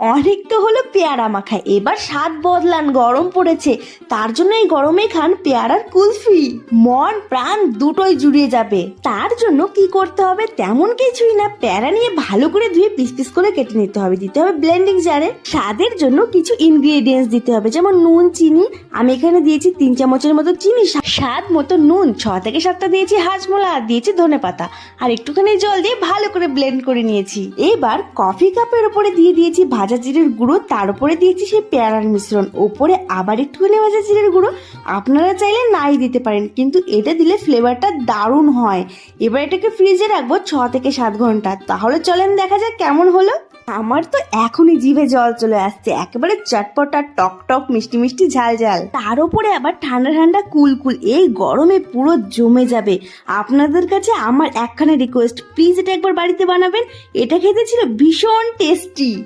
অনেক তো হলো পেয়ারা মাখা, এবার স্বাদ বদলান, গরম পড়েছে, তার জন্য এই গরমে খান পেয়ারার কুলফি। মন প্রাণ দুটোই জুড়িয়ে যাবে। তার জন্য কি করতে হবে, তেমন কিছুই না, পেয়ারা নিয়ে ভালো করে ধুয়ে পিস পিস করে কেটে নিতে হবে, দিতে হবে ব্লেন্ডিং জারে। স্বাদের জন্য কিছু ইনগ্রেডিয়েন্টস দিতে হবে, যেমন নুন, চিনি। আমি এখানে দিয়েছি 3 চামচের মতো চিনি, স্বাদ মতো নুন, 6 থেকে 7টা দিয়েছি হাজমোলা, আর দিয়েছি ধনেপাতা, আর একটুখানি জল দিয়ে ভালো করে ব্লেন্ড করে নিয়েছি। এবার কফি কাপের উপরে দিয়ে দিয়েছি ভাজা জিরের গুঁড়ো, তার উপরে দিয়েছি সেই পেয়ারার মিশ্রণ, ওপরে আবার একটুখানি ভাজা জিরের গুঁড়ো। আপনারা চাইলে নাই দিতে পারেন, কিন্তু এটা দিলে ফ্লেভারটা দারুণ হয়। এবার এটাকে ফ্রিজে রাখবো 6 থেকে 7 ঘন্টা। তাহলে চলেন দেখা যাক কেমন হলো। আমার তো এখনই জিভে জল চলে আসছে, একেবারে চটপটা, টক টক, মিষ্টি মিষ্টি, ঝাল ঝাল, তার উপরে আবার ঠান্ডা ঠান্ডা কুল কুল, এই গরমে পুরো জমে যাবে। আপনাদের কাছে আমার একখানা রিকোয়েস্ট, প্লিজ এটা একবার বাড়িতে বানাবেন, এটা খেতে ছিল ভীষণ টেস্টি।